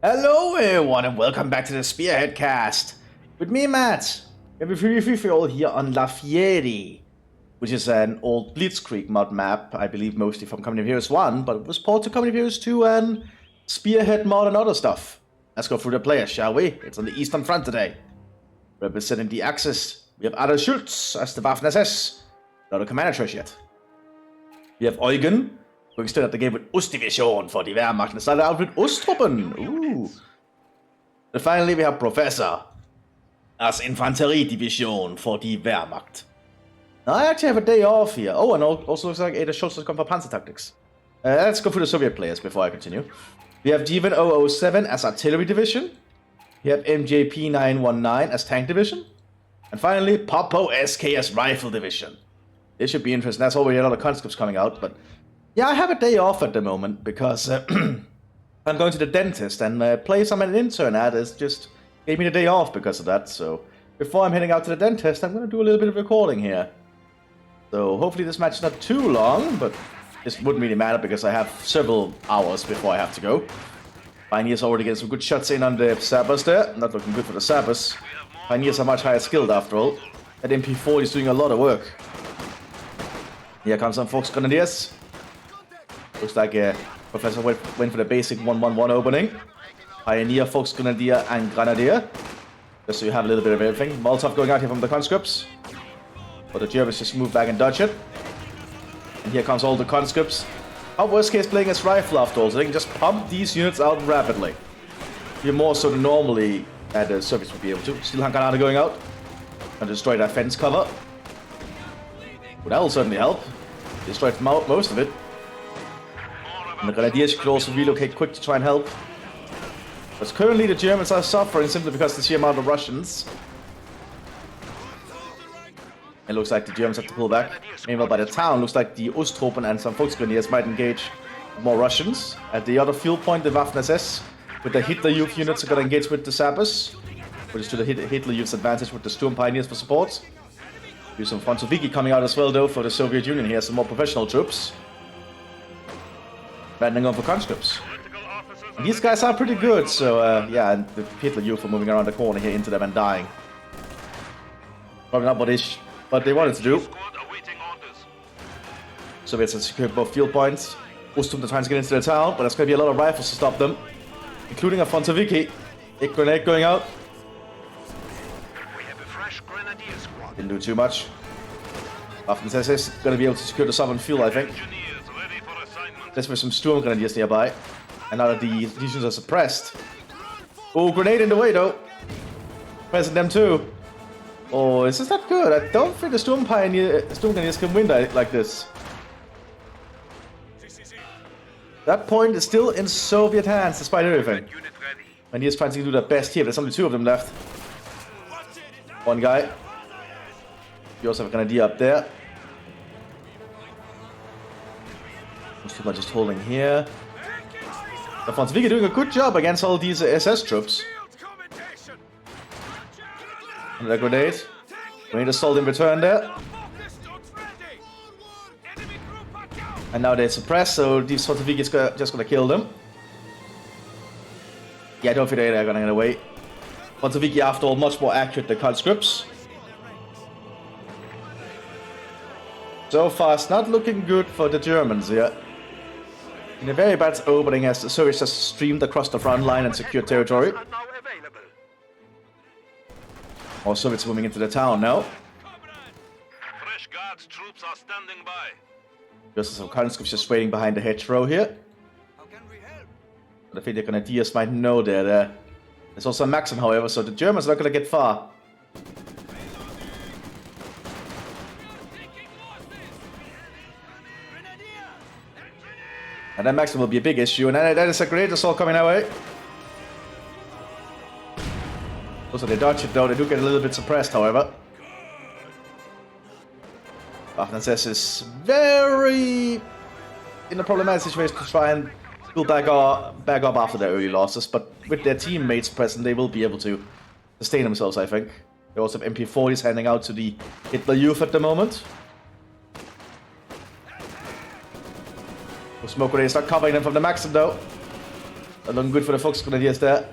Hello everyone and welcome back to the Spearhead cast. With me, Matt. We have a free all here on La Fieri, which is an old Blitzkrieg mod map, I believe mostly from Company of Heroes 1, but it was ported to Company of Heroes 2 and Spearhead mod and other stuff. Let's go through the players, shall we? It's on the Eastern Front today. Representing the Axis, we have Adolf Schultz as the Waffen-SS. Not a commander choice yet. We have Eugen, going straight at the game with Ostdivision for the Wehrmacht and started out with Osttruppen. Ooh. And finally we have Professor as Infanteriedivision for the Wehrmacht. Now I actually have a day off here. Oh, and also looks like Ada Schultz has come for Panzer Tactics. Let's go through the Soviet players before I continue. We have Jeevan 007 as Artillery Division. We have MJP 919 as Tank Division. And finally, Popo SK as Rifle Division. This should be interesting. That's already a lot of conscripts coming out, but yeah, I have a day off at the moment because I'm going to the dentist, and place I'm an intern at is just gave me the day off because of that. So before I'm heading out to the dentist, I'm going to do a little bit of recording here. So hopefully this match is not too long, but this wouldn't really matter because I have several hours before I have to go. Pioneers already getting some good shots in on the Sabers there. Not looking good for the Sabers. Pioneers are much higher skilled after all. That MP40 is doing a lot of work. Here comes some Fox Grenadiers. Looks like Professor went for the basic 1-1-1 opening. Pioneer, Fox Grenadier, and Grenadier. Just so you have a little bit of everything. Molotov going out here from the conscripts. But the Germans just move back and dodge it. And here comes all the conscripts. How worst case playing as rifle after all, so they can just pump these units out rapidly. Even more so than normally the Soviets would be able to. Still Hungarian going out. And destroy that fence cover. Well, that will certainly help. Destroyed most of it. And the Grenadiers could also relocate quick to try and help. But currently the Germans are suffering simply because of the sheer amount of Russians. It looks like the Germans have to pull back. Meanwhile, by the town, looks like the Osttruppen and some Volksgrenadiers might engage more Russians. At the other field point, the Waffen-SS with the Hitler Youth units are going to engage with the Sabers, which is to the Hitler Youth's advantage with the Sturm Pioneers for support. There's some Franzoviki coming out as well, though, for the Soviet Union here, some more professional troops. Banding on for conscripts. And these guys are pretty good, so yeah, and the Hitler Youth are moving around the corner here into them and dying. Probably not what they wanted to do. Soviets have secured both field points. Osttruppen trying to get into the town, but there's going to be a lot of rifles to stop them, including a Franzoviki. Big grenade going out. Didn't do too much. Waffen-SS is going to be able to secure the southern field, I think. There's with some Sturm Grenadiers nearby. And now that the legions are suppressed. Oh, grenade in the way though. Pressing them too. Oh, is this not good? I don't think the Sturm Grenadiers can win like this. That point is still in Soviet hands despite everything. And he is trying to do their best here. There's only two of them left. One guy. You also have a Grenadier up there. Most people are just holding here. The Franzoviki doing a good job against all these SS troops. Another grenade. Grenade assault in return there. And now they're suppressed, so these Franzoviki is just gonna kill them. Yeah, I don't think they're gonna get away. Franzoviki, after all, much more accurate than conscripts. So far, it's not looking good for the Germans here. In a very bad opening as the Soviets just streamed across the front line and secured territory. More Soviets moving into the town now. Fresh guards troops are standing by. Just some conscripts just waiting behind the hedgerow here. But I think the Grenadiers might know they're there. There's also a Maxim, however, so the Germans are not going to get far. And that Maxim will be a big issue, and that is a great assault coming our way. Also, they dodge it though, they do get a little bit suppressed, however. Waffen-SS is very in a problematic situation to try and build back up after their early losses, but with their teammates present, they will be able to sustain themselves, I think. They also have MP40s handing out to the Hitler Youth at the moment. Smoke grenades not covering them from the Maxim though. Not looking good for the Fox Grenadiers there.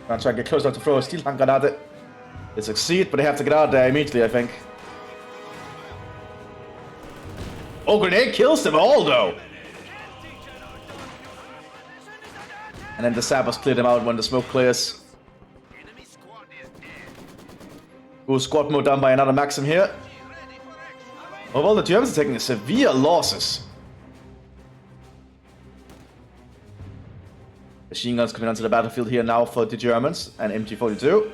I'm trying to get close enough to throw a steel handgun at it. They succeed, but they have to get out there immediately, I think. Oh, grenade kills them all, though! And then the sappers clear them out when the smoke clears. Ooh, squad mode down by another Maxim here. Oh, well, the Germans are taking severe losses. Machine guns coming onto the battlefield here now for the Germans and MG42.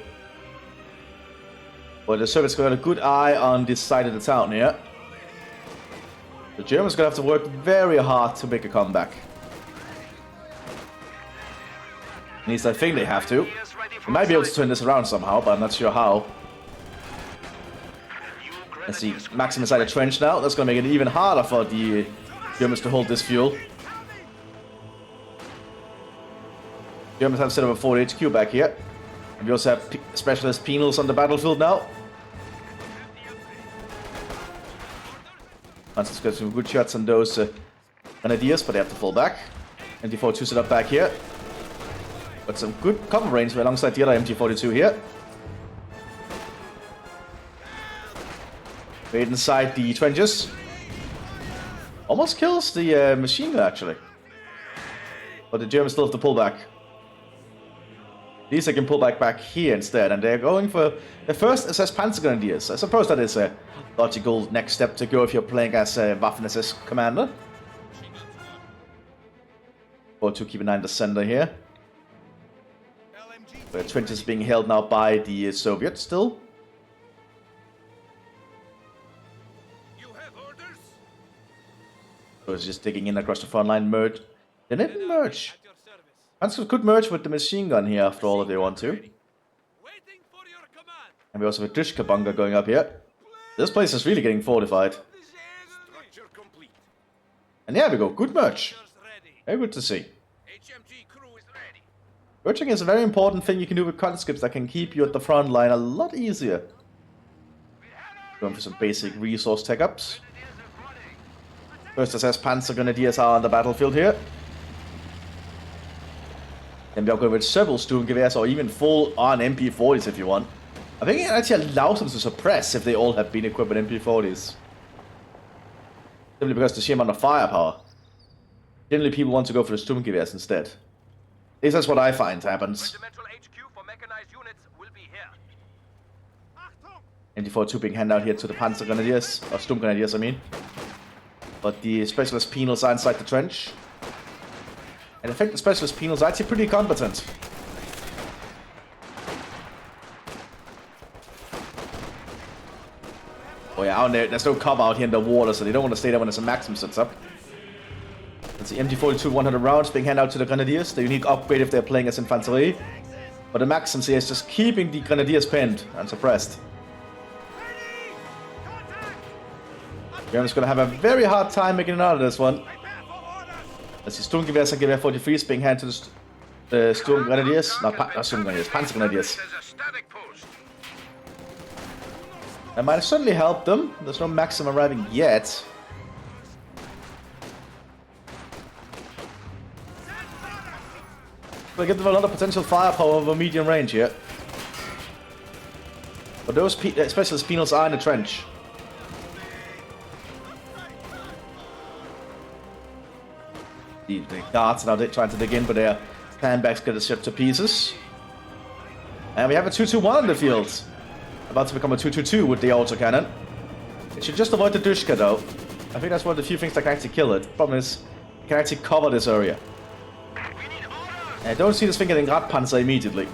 But the Soviets got a good eye on this side of the town here. The Germans gonna have to work very hard to make a comeback. At least I think they have to. They might be able to turn this around somehow, but I'm not sure how. Let's see, Maxim inside the trench now. That's gonna make it even harder for the Germans to hold this fuel. Germans have set up a 4 HQ back here. And we also have specialist penals on the battlefield now. Let's get some good shots on those grenadiers, but they have to fall back. MG42 set up back here. Got some good cover range alongside the other MG42 here. Right inside the trenches. Almost kills the machine gun, actually. But the Germans still have to pull back. These they can pull back here instead, and they're going for the first SS Panzer Grenadiers. I suppose that is a logical next step to go if you're playing as a Waffen-SS commander. Or to keep an eye on the center here. The trench is being held now by the Soviets still. So it's just digging in across the front line, merge. They didn't merge. Panzer could merge with the machine gun here after all if they want to. And we also have a Trishka bunker going up here. This place is really getting fortified. And there we go, good merge. Very good to see. Merging is a very important thing you can do with conscripts that can keep you at the front line a lot easier. Going for some basic resource tech-ups. First SS Panzer Grenadiers are on the battlefield here. Then we are going with several Sturmgewehrs or even full-on MP40s if you want. I think it actually allows them to suppress if they all have been equipped with MP40s. Simply because the sheer amount of firepower. Generally people want to go for the Sturmgewehrs instead. At least that's what I find happens. MT42 being handed out here to the Panzer Grenadiers, or Sturmgrenadiers I mean. But the specialist penals are inside the trench. And I think the specialist penals are actually pretty competent. Oh yeah, out there's no cover out here in the water, so they don't want to stay there when there's a Maxim sets up. That's the MG42 100 rounds being handed out to the Grenadiers. The unique upgrade if they're playing as Infanterie. But the Maxim here is just keeping the Grenadiers pinned and suppressed. Germans gonna have a very hard time making it out of this one. Let's see, Sturmgewehrs and Gewehr 43s being handed to the Sturm Grenadiers. Not Sturm Grenadiers, Panzer Grenadiers. That might have certainly helped them. There's no Maxim arriving yet. We'll give them a lot of potential firepower over medium range here. But those specialist penals are in the trench. The guards are now trying to dig in, but their sandbags get shipped to pieces. And we have a 2-2-1 on the field. About to become a 2-2-2 with the autocannon. It should just avoid the Dushka though. I think that's one of the few things that can actually kill it. The problem is, it can actually cover this area. And I don't see this thing getting Radpanzer immediately.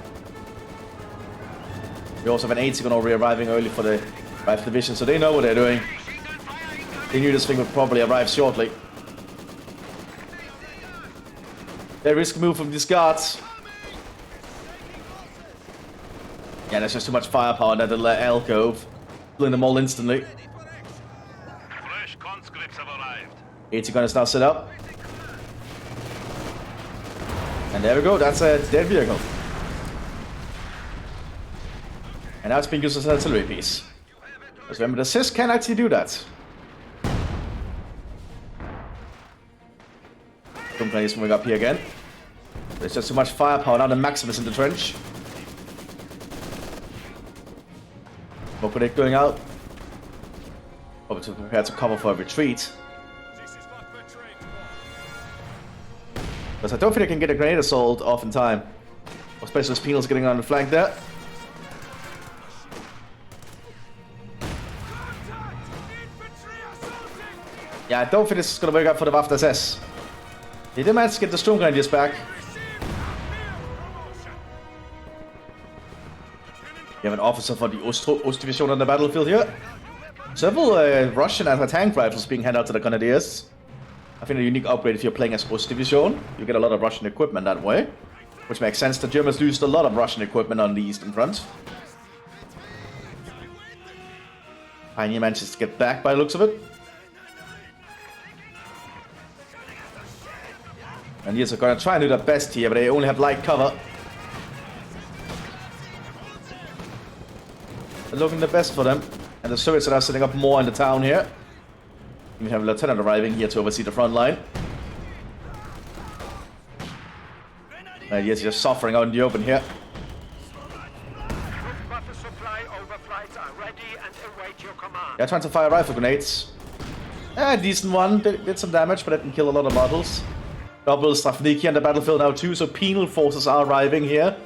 We also have an 80 already arriving early for the Rifle Division, so they know what they're doing. They knew this thing would probably arrive shortly. They risk move from these guards. Yeah, there's just too much firepower in that little alcove. Killing them all instantly. Fresh conscripts have arrived. 80 gun is now set up. And there we go, that's a dead vehicle. And now it's being used as an artillery piece. Because remember, the CIS can actually do that. Sturmgrenadiers moving up here again. There's just too much firepower now. The Maximus in the trench. More grenade going out. Probably to prepare to cover for a retreat. Because I don't think I can get a grenade assault off in time. Especially as Penal's getting on the flank there. Yeah, I don't think this is going to work out for the Waff SS. They did manage to get the Sturmgrenadiers back. We have an officer for the Ost Division on the battlefield here. Several Russian anti-tank rifles being handed out to the Grenadiers. I think a unique upgrade if you're playing as Ost Division. You get a lot of Russian equipment that way. Which makes sense. The Germans used a lot of Russian equipment on the Eastern Front. Pioneer manages to get back by the looks of it. And yes, are going to try and do their best here, but they only have light cover. They're looking the best for them. And the Soviets are now setting up more in the town here. We have a lieutenant arriving here to oversee the front line. And yes, he's suffering out in the open here. Yeah, trying to fire rifle grenades. A decent one. Did some damage, but didn't kill a lot of models. Double Stravniki on the battlefield now too, so penal forces are arriving here.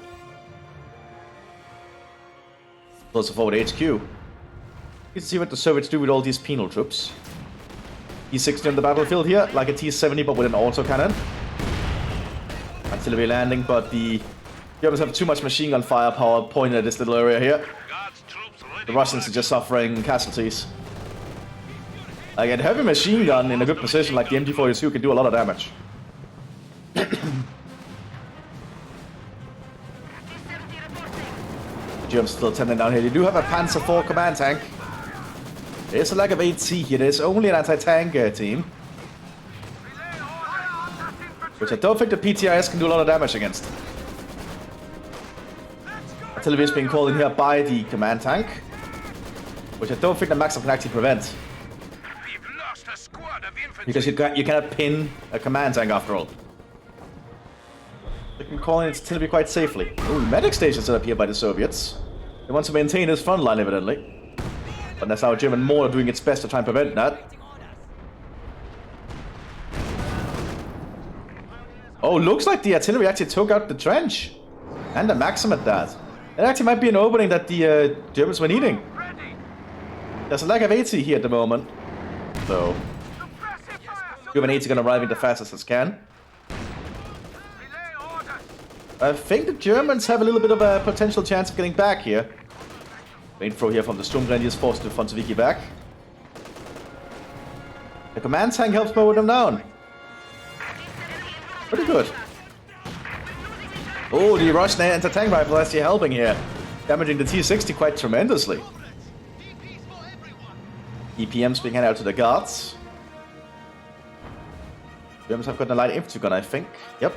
Closer forward HQ. You can see what the Soviets do with all these penal troops. T-60 on the battlefield here, like a T-70 but with an autocannon. Artillery landing, but the Germans have too much machine gun firepower pointed at this little area here. The Russians are just suffering casualties. Like a heavy machine gun in a good position like the MG42 can do a lot of damage. Germans still tending down here. They do have a Panzer IV command tank. There's a lack of 8C here. There's only an anti-tank team. Which I don't think the PTIS can do a lot of damage against. Artillery is being called in here by the command tank. Which I don't think the Maxim can actually prevent. Because you cannot pin a command tank after all. They can call in its artillery quite safely. Ooh, medic stations set up here by the Soviets. They want to maintain this front line, evidently. But that's how German mortar doing its best to try and prevent that. Oh, looks like the artillery actually took out the trench. And the Maxim at that. It actually might be an opening that the Germans were needing. There's a lack of 80 here at the moment. So, German 80 gonna arrive in the fastest as can. I think the Germans have a little bit of a potential chance of getting back here. Main throw here from the Sturmgrenadiers forced the Frontseviki back. The command tank helps mow them down. Pretty good. Oh, the Russian anti-tank rifle is actually helping here. Damaging the T-60 quite tremendously. EPM's being handed out to the guards. Germans have got a light infantry gun, I think. Yep.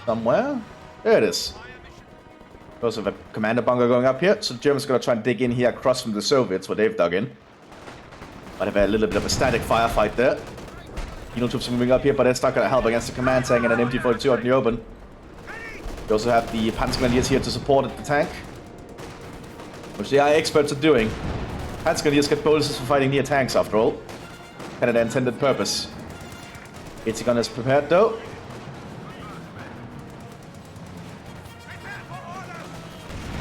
Somewhere. There it is. Also have a commander bunker going up here. So the Germans are going to try and dig in here across from the Soviets, where they've dug in. Might have a little bit of a static firefight there. Penal troops are moving up here, but they're not going to help against the command tank and an MT-42 out in the open. We also have the Panzergrenadiers here to support the tank. Which they are experts at doing. Panzergrenadiers get bonuses for fighting near tanks after all. Kind of the intended purpose. Gun is prepared though.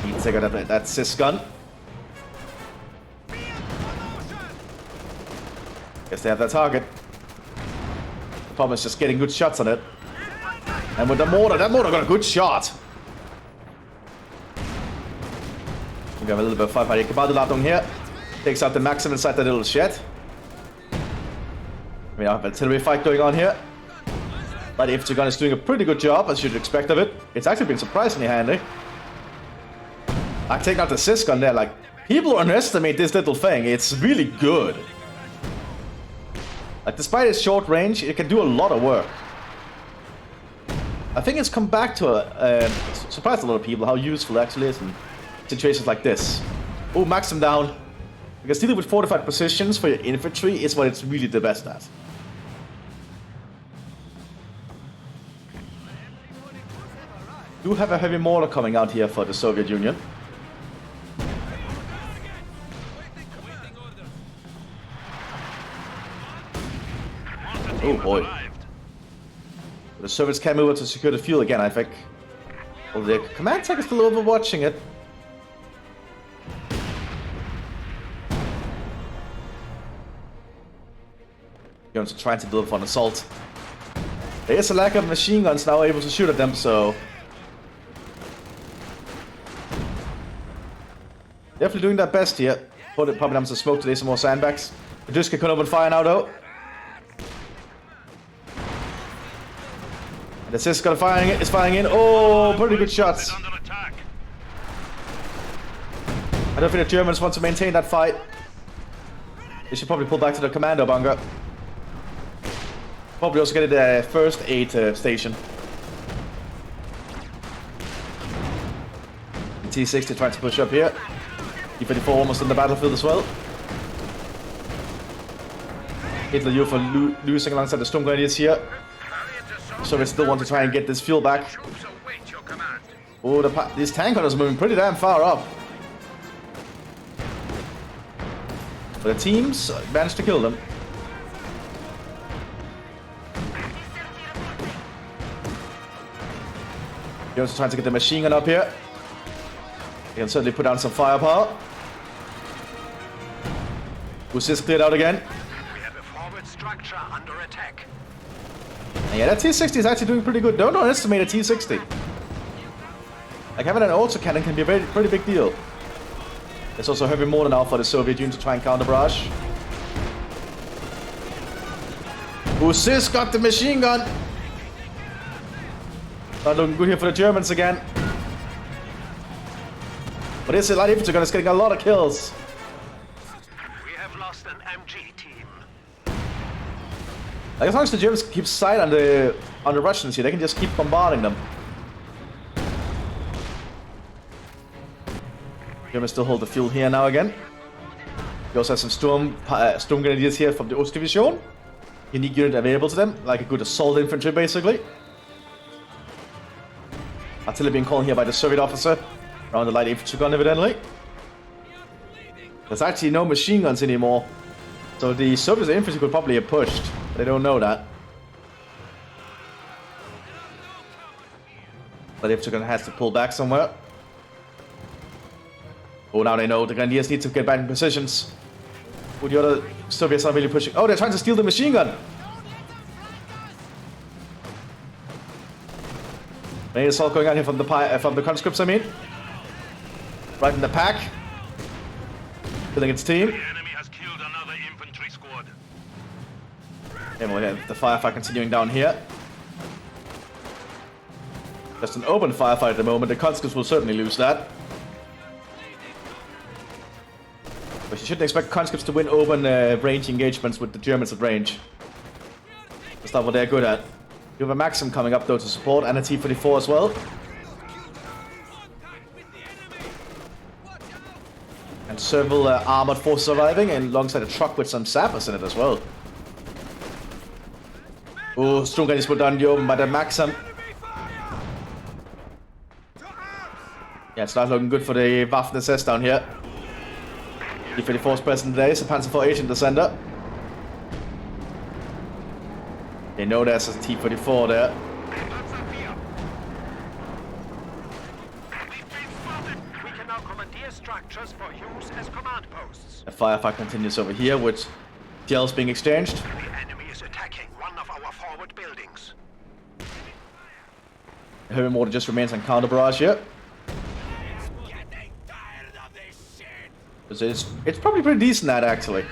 Need to take out that Sis gun. Guess they have their target. The problem is just getting good shots on it. And with the mortar, that mortar got a good shot. We have a little bit of firefighting. Kabadulatung here. Takes out the Maxim inside the little shed. We have an artillery fight going on here. But the infantry gun is doing a pretty good job, as you'd expect of it. It's actually been surprisingly handy. I take out the Sis gun there, like, people underestimate this little thing. It's really good. Like, despite its short range, it can do a lot of work. I think it's come back to surprised a lot of people how useful it actually is in situations like this. Oh, Maxim down. Because dealing with fortified positions for your infantry is what it's really the best at. Do have a heavy mortar coming out here for the Soviet Union. Oh boy. The Soviets can move to secure the fuel again, I think. Well, the command tech is still overwatching it. Germans are trying to build for an assault. There is a lack of machine guns now able to shoot at them, so... Definitely doing their best here. Probably them some smoke today, some more sandbags. The Duska can open fire now though. And the Sis got is firing in. Oh, pretty good shots. I don't think the Germans want to maintain that fight. They should probably pull back to the commando bunker. Probably also get the first aid station. The T-60 trying to push up here. T-54 almost on the battlefield as well. Hitler you for losing alongside the Storm Grenadiers here. So they still want to try and get this fuel back. Oh, these tank hunters are moving pretty damn far up. But the teams managed to kill them. You're also trying to get the machine gun up here. You can certainly put down some firepower. Mthis cleared out again. We have a forward structure under attack. And yeah, that T-60 is actually doing pretty good. Don't underestimate a T-60. Like having an autocannon can be a pretty big deal. There's also heavy mortar now for the Soviet Union to try and counter barrage. Mthis got the machine gun. Not looking good here for the Germans again. But it's a light infantry gun. It's getting a lot of kills. We have lost an MG team. Like as long as the Germans keep sight on the Russians here, they can just keep bombarding them. Germans still hold the fuel here now again. We also have some Storm Grenadiers here from the Ostdivision. Unique unit available to them, like a good assault infantry basically. Artillery being called here by the Soviet officer. Around the light infantry gun evidently. There's actually no machine guns anymore. So the Soviet infantry could probably have pushed. But they don't know that. But infantry gun has to pull back somewhere. Oh, now they know the Grenadiers need to get back in positions. Oh, the other Soviets are really pushing. Oh, they're trying to steal the machine gun. Maybe assault going on here from the conscripts, I mean. Right in the pack. Killing its team. The enemy has killed another infantry squad. And we'll have the firefight continuing down here. Just an open firefight at the moment. The conscripts will certainly lose that. But you shouldn't expect conscripts to win open range engagements with the Germans at range. That's not what they're good at. You have a Maxim coming up though to support, and a T-44 as well. And several armored forces arriving, and alongside a truck with some sappers in it as well. Oh, Storm Grenadiers put down the open by the Maxim. Yeah, it's not looking good for the Waffen-SS down here. T-54 is present today, so Panzer IV in the center. They know there's a T-44 there. We can now commandeer structures for use as command posts. A firefight continues over here with shells being exchanged. The enemy is attacking one of our forward buildings. The heavy mortar just remains on counter barrage here. It's probably pretty decent at actually.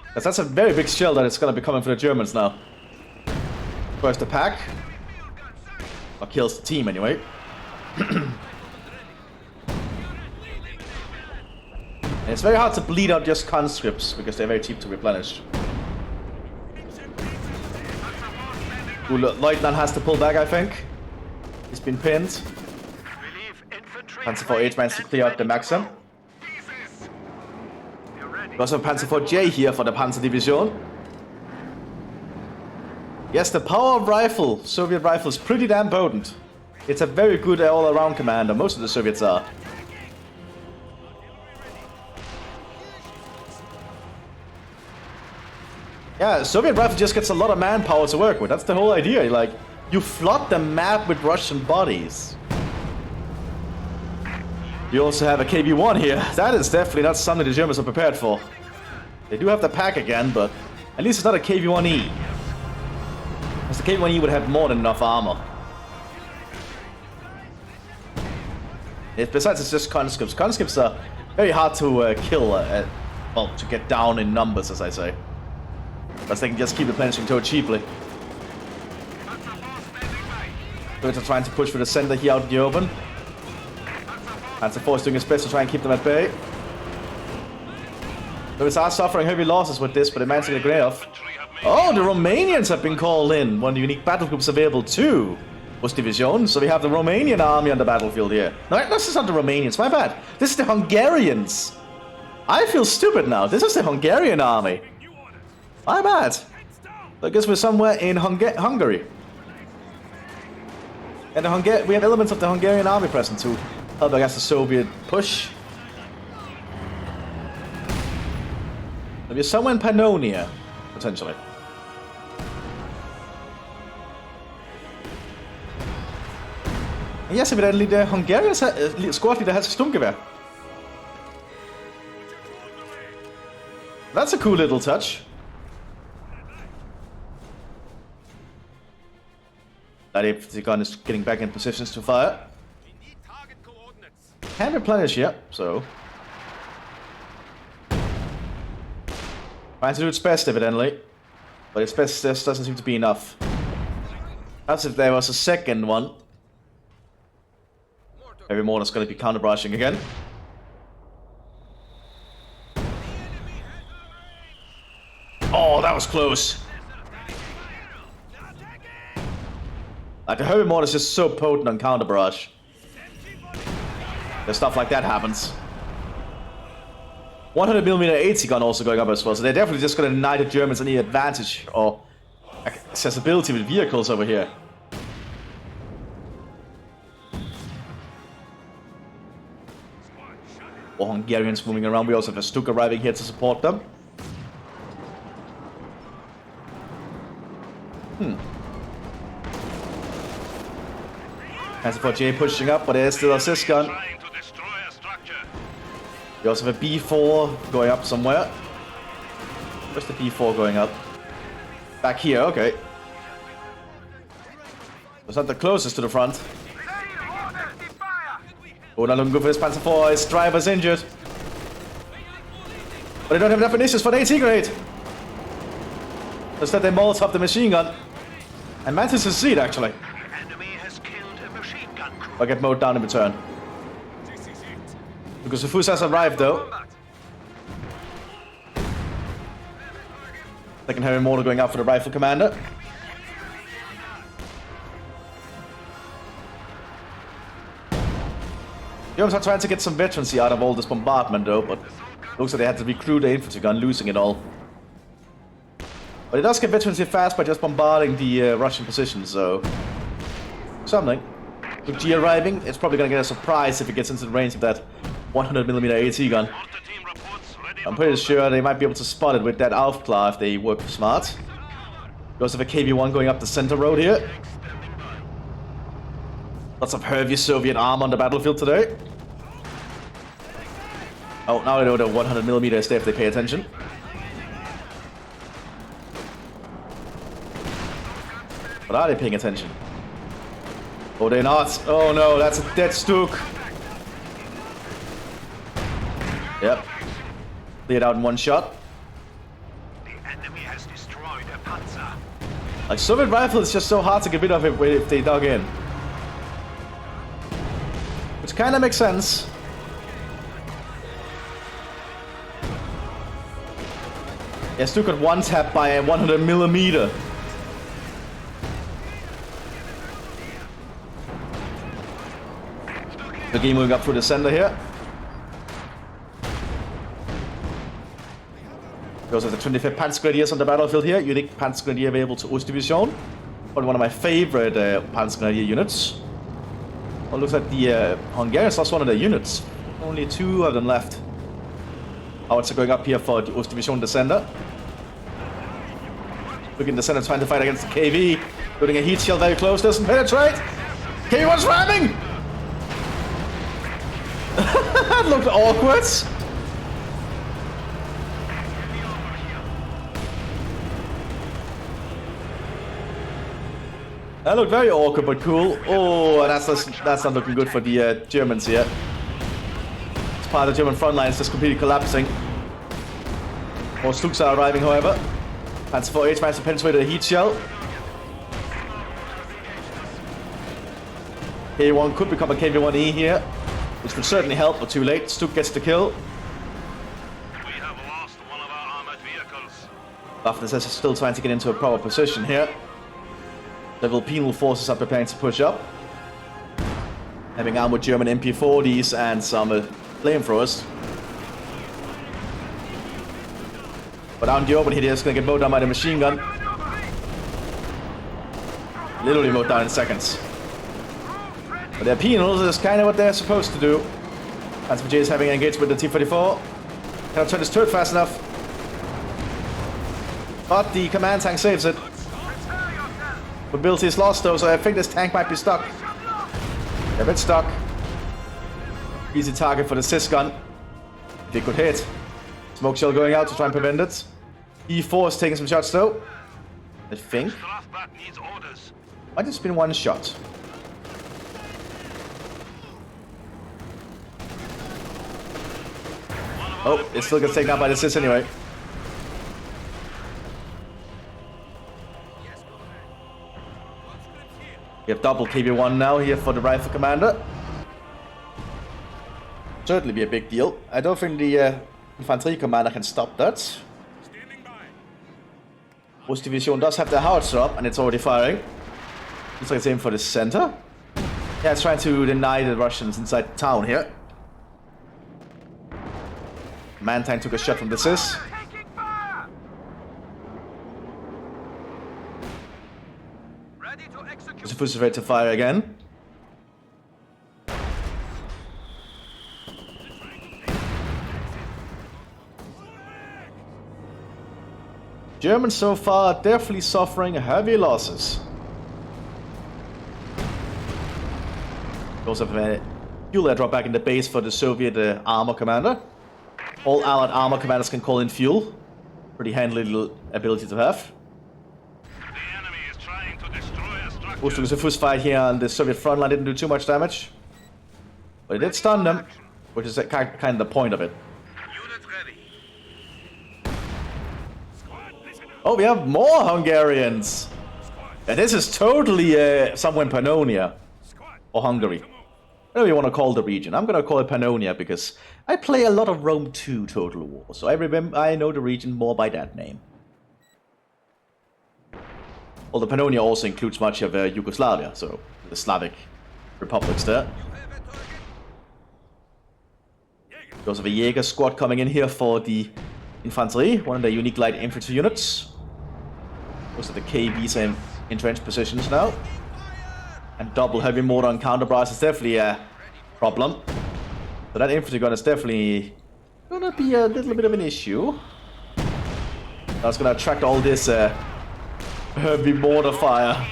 Because that's a very big shell that it's going to be coming for the Germans now. First the pack. Or kills the team anyway. And it's very hard to bleed out just conscripts because they're very cheap to replenish. Ooh, Lieutenant has to pull back, I think. He's been pinned. Panzer IV managed to clear out the Maxim. We also have Panzer IV here for the Panzer Division. Yes, the power of rifle, Soviet rifle, is pretty damn potent. It's a very good all-around commander. Most of the Soviets are. Yeah, Soviet rifle just gets a lot of manpower to work with. That's the whole idea. Like, you flood the map with Russian bodies. You also have a KB-1 here. That is definitely not something the Germans are prepared for. They do have the pack again, but at least it's not a KV-1E. Because the KV-1E would have more than enough armor. Besides, it's just conscripts. Conscripts are very hard to kill, well, to get down in numbers, as I say. Because they can just keep replenishing so cheaply. So they're trying to push for the center here out in the open. Panzer IV is doing his best to try and keep them at bay. Soviets are suffering heavy losses with this, but they managed to get a grenade off. Oh, the Romanians have been called in. One of the unique battle groups available too was Division. So we have the Romanian army on the battlefield here. No, this is not the Romanians, my bad. This is the Hungarians. I feel stupid now. This is the Hungarian army. My bad. I guess we're somewhere in Hungary. And we have elements of the Hungarian army present too. Help against the Soviet push. Maybe somewhere in Pannonia, potentially. And yes, evidently the Hungarian squad leader has a Sturmgewehr. That's a cool little touch. That if the gun is getting back in positions to fire. Can replenish, yeah, so. Trying to do its best, evidently. But its best just doesn't seem to be enough. As if there was a second one. Every mortar's gonna be counter-brushing again. Oh, that was close. Like, the heavy mortar is just so potent on counter-brush. That stuff like that happens. 100mm AT gun also going up as well, so they're definitely just going to deny the Germans any advantage or accessibility with vehicles over here. More Hungarians moving around. We also have a Stuk arriving here to support them. Panzer IV pushing up, but there's still a assist gun. We also have a B4 going up somewhere. Where's the B4 going up? Back here, okay. It's not the closest to the front. Oh, not looking good for this Panzer IV. His driver's injured. But they don't have enough munitions for the AT grenade. Instead they Molotov the machine gun. And Mthis is seed actually. I'll get mowed down in return. Because the Mthis has arrived though. Second heavy mortar going out for the rifle commander. Germans are trying to get some veterancy out of all this bombardment though, but looks like they had to recruit the infantry gun, losing it all. But it does get veterancy fast by just bombarding the Russian positions, so something. With G arriving, it's probably gonna get a surprise if it gets into the range of that 100mm AT gun. I'm pretty sure they might be able to spot it with that Aufklar if they work smart. We also have a KV-1 going up the center road here. Lots of heavy Soviet armor on the battlefield today. Oh, now I know the 100mm is there if they pay attention. But are they paying attention? Oh, they're not. Oh no, that's a dead Stuk. Yep. Cleared out in one shot. The enemy has destroyed a panzer. Like, Soviet rifle is just so hard to get rid of it if they dug in. Which kinda makes sense. Yeah, Stuk got one tap by a 100mm. The game moving up through the center here. Goes with the 25th Panzergrenadiers on the battlefield here. Unique Panzergrenadier available to Ostdivision. Probably one of my favorite Panzergrenadier units. Well, looks like the Hungarians lost one of their units. Only 2 of them left. Howards are going up here for the Ostdivision Descender. Looking Descender trying to fight against the KV. Putting a heat shield very close, doesn't penetrate. KV1's ramming! That looked awkward. That looked very awkward but cool. Oh, that's not looking good for the Germans here. This part of the German front line is just completely collapsing. More Stuks are arriving, however. Panzer 4H managed to penetrate a heat shell. K1 could become a KV1E here, which would certainly help, but too late. Stuk gets the kill. We have lost one of our armored vehicles. Mthis is still trying to get into a proper position here. Several penal forces are preparing to push up. Having armored German MP40s and some flamethrowers. But out in the open here, they're just going to get mowed down by the machine gun. Literally mowed down in seconds. But their penals is kind of what they're supposed to do. Panzer J is having engaged with the T-44. Cannot turn his turret fast enough. But the command tank saves it. Mobility is lost though, so I think this tank might be stuck. They're a bit stuck. Easy target for the Sys gun. If he could hit. Smoke shell going out to try and prevent it. E4 is taking some shots though. I think. Strafbat needs orders. Might just been one shot. Oh, it still gets taken out by the Sys anyway. We have double KV1 now here for the rifle commander. Certainly be a big deal. I don't think the infantry commander can stop that. Ostdivision does have the howitzer up and it's already firing. Looks like it's aiming for the center. Yeah, it's trying to deny the Russians inside town here. Mantank took a shot from the Sys. Mthis is ready to fire again. Germans so far definitely suffering heavy losses. We also have a fuel airdrop back in the base for the Soviet armor commander. All allied armor commanders can call in fuel. Pretty handy little ability to have. Most of the first fight here on the Soviet front line didn't do too much damage. But it did stun them, which is kind of the point of it. Oh, we have more Hungarians! And this is totally somewhere in Pannonia. Or Hungary. Whatever you want to call the region. I'm gonna call it Pannonia because I play a lot of Rome 2 Total War. So I know the region more by that name. Although Pannonia also includes much of Yugoslavia, so the Slavic republics there. We also have a Jaeger squad coming in here for the infantry, one of the unique light infantry units. Most of the KVs are in entrenched positions now. And double heavy mortar and counterblast is definitely a problem. So that infantry gun is definitely gonna be a little bit of an issue. That's gonna attract all this heavy mortar fire.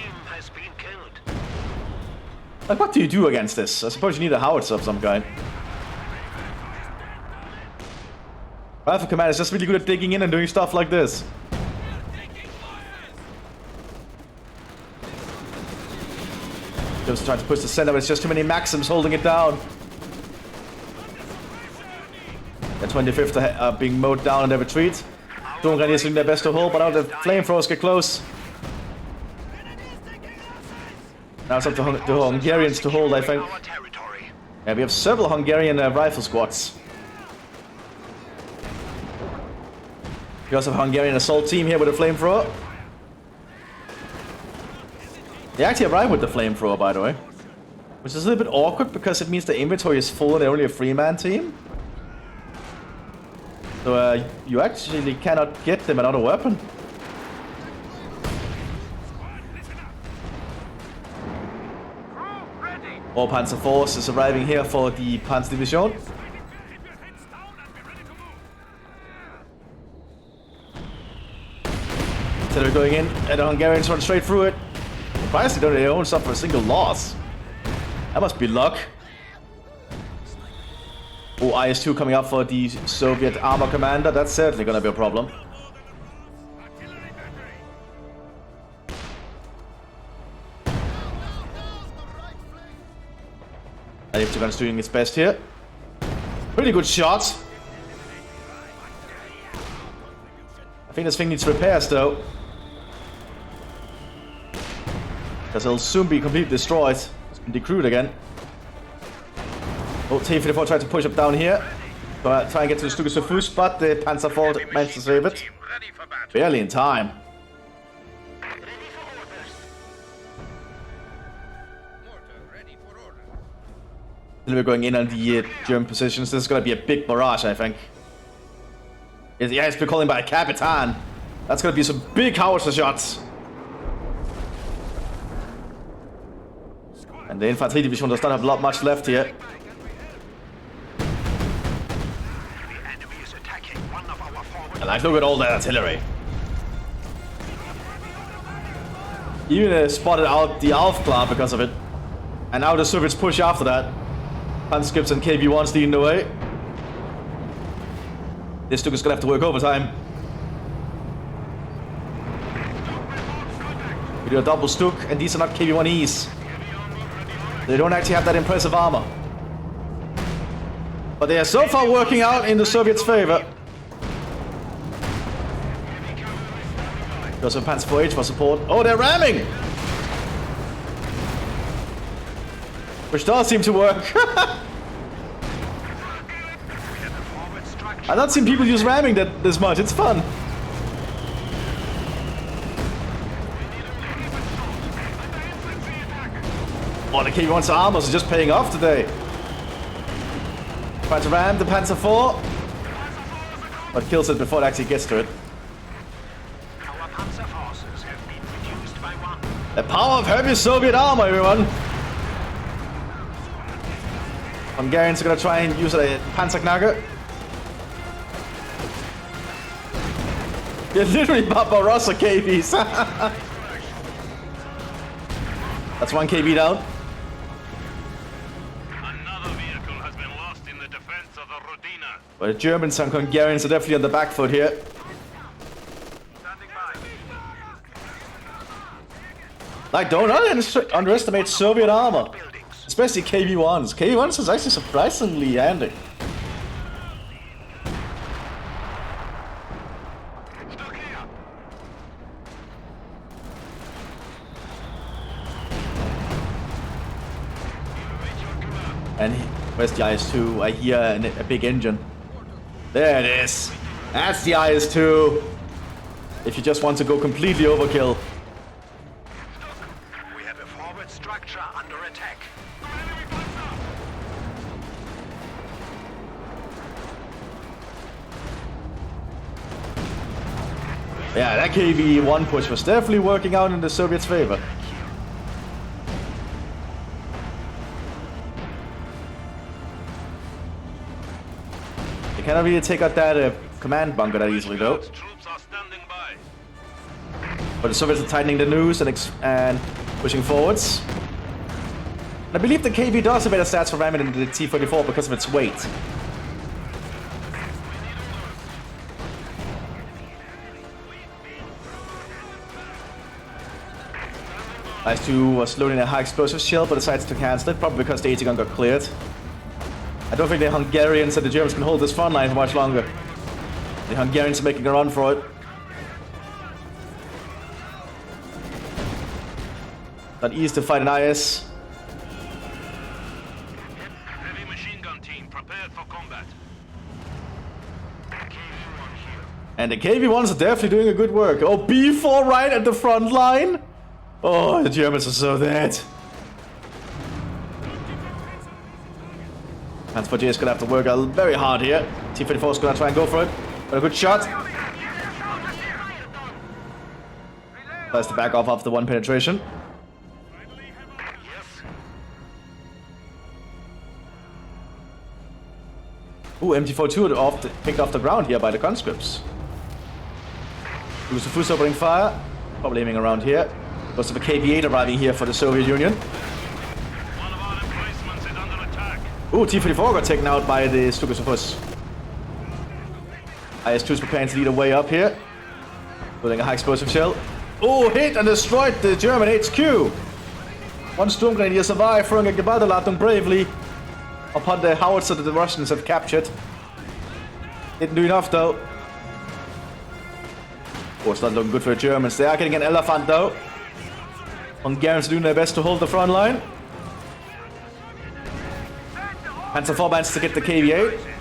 Like, what do you do against this? I suppose you need a howitzer of some kind. Rifle command is just really good at digging in and doing stuff like this. Just trying to push the center, but it's just too many Maxims holding it down. The 25th are being mowed down in their retreat. Hungarian is doing their best to hold, but now the flamethrowers get close. Now it's up to the Hungarians to hold, I think. Yeah, we have several Hungarian rifle squads. We also have a Hungarian assault team here with a flamethrower. They actually arrived with the flamethrower, by the way. Which is a little bit awkward because it means the inventory is full and they're only a 3-man team. So you actually cannot get them another weapon. More Panzer Force is arriving here for the Panzer Division. Instead of going in, and the Hungarians run straight through it. Surprisingly, they don't suffer a single loss. That must be luck. Oh, IS-2 coming up for the Soviet armor commander. That's certainly gonna be a problem. IS-2 doing its best here. Pretty good shot. I think this thing needs repairs though. Because it'll soon be completely destroyed. It's been decrewed again. Oh, T-54 tried to push up down here. Try and get to the Stukas Fus, but the Panzer IV managed to save it. Barely in time. We're going in on the German positions. This is going to be a big barrage, I think. Yeah, it's been calling by a Capitan. That's going to be some big howitzer shots. And the infantry division does not have much left here. And like, look at all that artillery. Even spotted out the Alf Club because of it. And now the Soviets push after that. Panzerskips and KV-1s leading the way. This Stuk is gonna have to work overtime. We do a double Stuk, and these are not KV-1Es. They don't actually have that impressive armor. But they are so far working out in the Soviets' favor. Goes with Panzer IV for support. Oh, they're ramming! Which does seem to work. I've not seen people use ramming this much. It's fun. Oh, the KV-1's armors are just paying off today. Trying to ram the Panzer IV. But kills it before it actually gets to it. The power of heavy Soviet armor, everyone. Hungarians are gonna try and use a Panzerknacker. They're literally Barbarossa KVs. That's one KV down. Another vehicle has been lost in the defense of the Rodina. But the Germans and Hungarians are definitely on the back foot here. Like, don't underestimate Soviet armor. Especially KV-1s. KV-1s is actually surprisingly handy. And where's the IS-2? I hear a big engine. There it is. That's the IS-2. If you just want to go completely overkill. We have a forward structure under attack. Yeah, that KV-1 push was definitely working out in the Soviets' favor. They cannot really take out that command bunker that easily, though. Troops are standing by. But the Soviets are tightening the noose and pushing forwards. And I believe the KV does have better stats for ramming than the T-44 because of its weight. IS-2 was loading a high explosive shell but decides to cancel it, probably because the 80 gun got cleared. I don't think the Hungarians and the Germans can hold this front line for much longer. The Hungarians are making a run for it. Not easy to fight an IS. Heavy machine gun team prepared for combat. And the KV-1s are definitely doing a good work. Oh, B4 right at the front line. Oh, the Germans are so dead. Panzer IV is gonna have to work very hard here. T-34 is gonna try and go for it. But a good shot. Tries to back off after one penetration. Ooh, MT42 picked off the ground here by the conscripts. Who's the first opening fire? Probably aiming around here. Because of a KV-8 arriving here for the Soviet Union. One of our emplacements is under attack. Ooh, T-34 got taken out by the Stukas. IS-2 is preparing to lead a way up here. Building a high explosive shell. Oh, hit and destroyed the German HQ. One Sturm Grenadier survived, throwing a Gewalterladung bravely upon the howitzer that the Russians have captured. Didn't do enough though. Oh, it's not looking good for the Germans. They are getting an elephant though. Hungarians doing their best to hold the front line. Panzer IV managed to get the KV-8. Infantry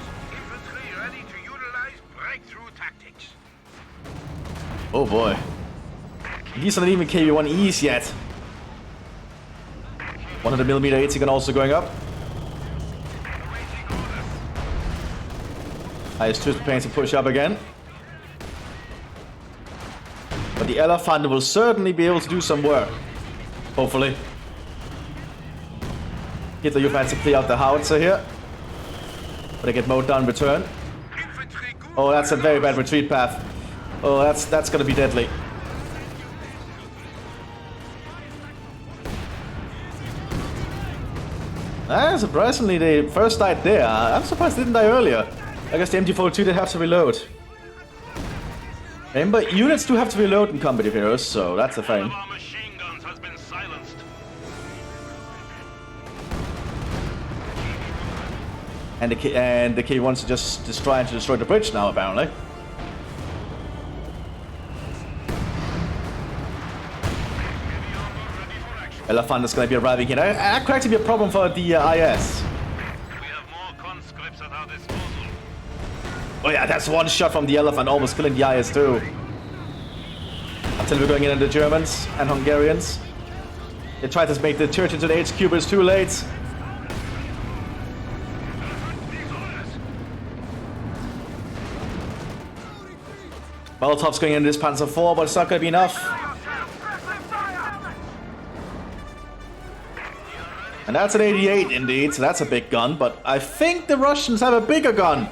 ready to utilize breakthrough tactics. Oh boy. These are not even KV-1Es yet. 100mm AT gun also going up. IS-2 is preparing to push up again. But the elephant will certainly be able to do some work. Hopefully. Hitler Youth managed to clear out the howitzer here. But they get mowed down in return. Oh, that's a very bad retreat path. Oh, that's gonna be deadly. Surprisingly, they first died there. I'm surprised they didn't die earlier. I guess the MT42 did have to reload. Remember, units do have to reload in Combat of Heroes, so that's a thing. One of our machine guns has been silenced. And the K1s are just trying to destroy the bridge now, apparently. Elephant is going to be arriving here. That could actually be a problem for the IS. We have more conscripts at our disposal. Oh yeah, that's one shot from the Elephant, almost killing the IS too. Until we're going in on the Germans and Hungarians. They tried to make the church into the HQ, but it's too late. Molotov's going in this Panzer IV, but it's not going to be enough. And that's an 88 indeed, so that's a big gun, but I think the Russians have a bigger gun.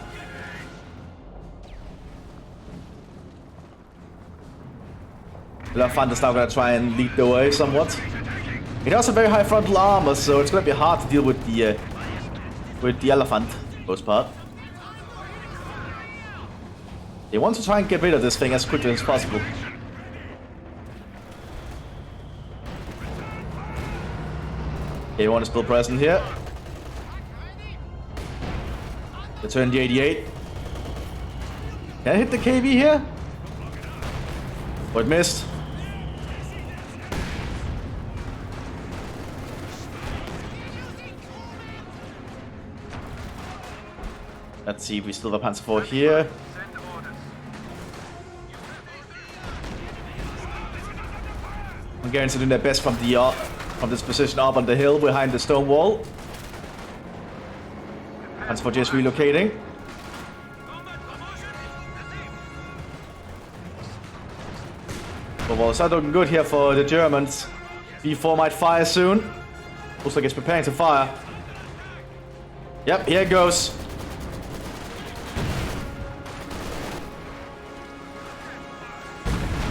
Elefant is now going to try and lead the way somewhat. It has a very high frontal armor, so it's going to be hard to deal with the Elephant, for the most part. They want to try and get rid of this thing as quickly as possible. K1 is still present here. Return the 88. Can I hit the KV here? Oh, it missed. Let's see if we still have a Panzer IV here. Hungarians are doing their best from this position up on the hill behind the stone wall. Panzer IV just relocating. Well, it's not looking good here for the Germans. B4 might fire soon. Looks like it's preparing to fire. Yep, here it goes.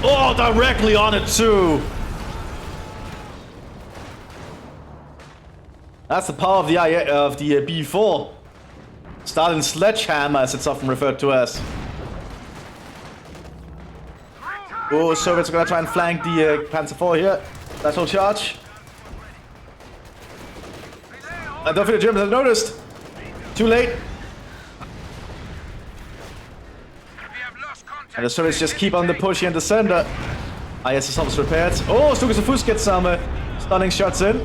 Oh, directly on it too. That's the power of the B4. Stalin's sledgehammer, as it's often referred to as. Oh, Soviets are gonna try and flank the Panzer IV here. That's all charge. I don't think the Germans have noticed. Too late. And the Soviets just keep on the push here in the center. IS is almost repaired. Oh, Stukas gets some stunning shots in.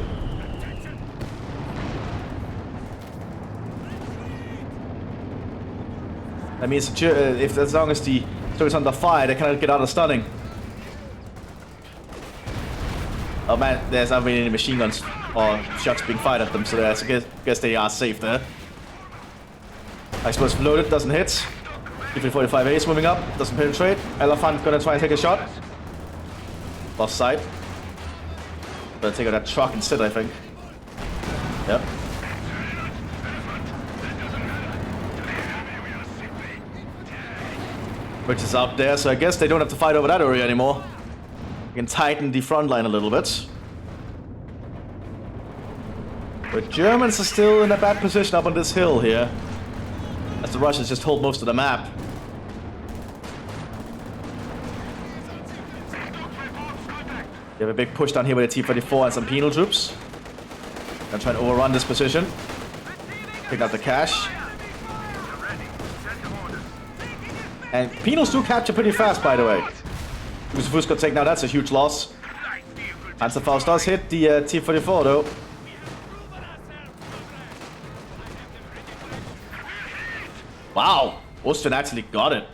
That means if as long as the Soviets under fire, they cannot get out of stunning. Oh man, there's not really any machine guns or shots being fired at them, so I guess they are safe there. I suppose loaded doesn't hit. T-45A is moving up, doesn't penetrate. Elephant gonna try and take a shot. Lost sight. Gonna take out that truck instead, I think. Yep. which is out there, so I guess they don't have to fight over that area anymore. We can tighten the front line a little bit. But Germans are still in a bad position up on this hill here, as the Russians just hold most of the map. They have a big push down here with the T-34 and some penal troops. Gonna try and overrun this position. Pick out the cash. And penals do capture pretty fast, by the way. Mthis got taken out, that's a huge loss. Panzerfaust does hit the T-34 though. Wow, Ostwind actually got it.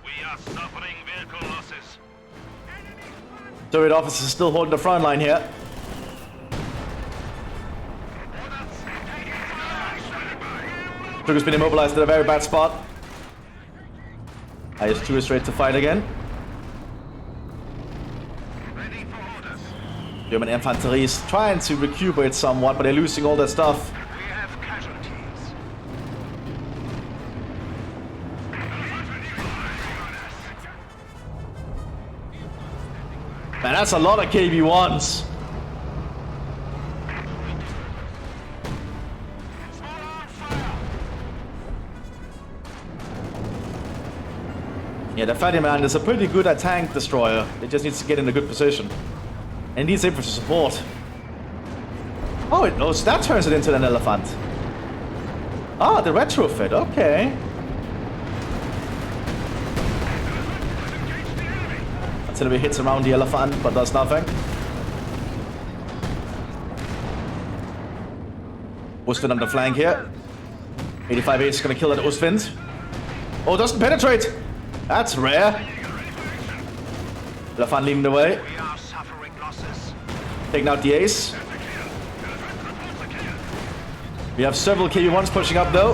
We are suffering vehicle losses. Soviet officers still holding the front line here. Trigger's been immobilized at a very bad spot. IS-2 is ready to fight again. German infantry is trying to recuperate somewhat, but they're losing all their stuff. We have casualties. Man, that's a lot of KV-1s. Yeah, the Ferdinand is a pretty good tank destroyer. It just needs to get in a good position. And it needs infantry support. Oh, so that turns it into an elephant. Ah, the retrofit, okay. Artillery hits around the elephant, but does nothing. Ostwind on the flank here. 85A is gonna kill that Ostwind. Oh, doesn't penetrate! That's rare. Elephant leading the way. We are suffering losses. Taking out the ace. We have several KV-1s pushing up though.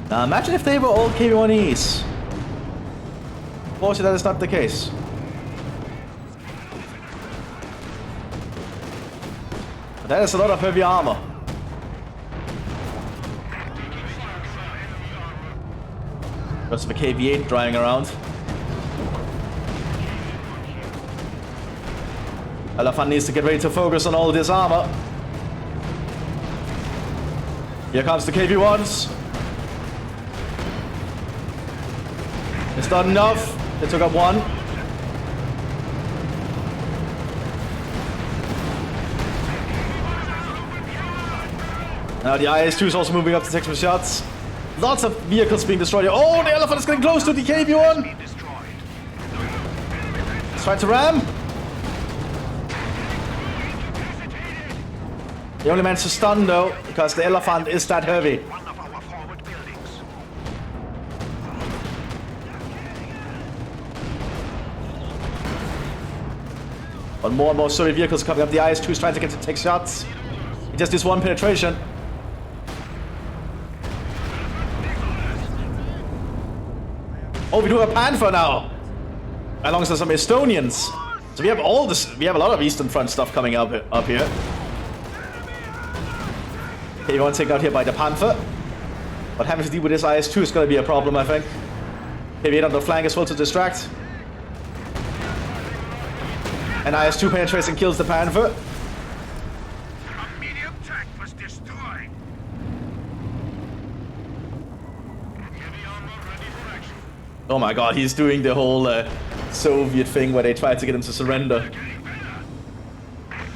Now imagine if they were all KV-1Es. Fortunately, that is not the case. But that is a lot of heavy armor. Lots of a KV-8 driving around. Elephant needs to get ready to focus on all this armor. Here comes the KV-1s. It's not enough. They took up one. Now the IS-2 is also moving up to take some shots. Lots of vehicles being destroyed. Oh, the elephant is getting close to the KV-1. Let's try to ram. They only managed to stun though, because the elephant is that heavy. One of our forward buildings. But more and more Soviet vehicles coming up. The IS-2 is trying to get to take shots. He just needs one penetration. Oh, we do have a Panther now. Alongside some Estonians. So we have all this. We have a lot of Eastern Front stuff coming up here. Okay, you want to take out here by the Panther. What having to deal with this IS-2 is going to be a problem, I think. KV-8 on the flank as well to distract. And IS-2 penetrates and kills the Panther. A medium tank was destroyed. Oh my god, he's doing the whole Soviet thing where they try to get him to surrender.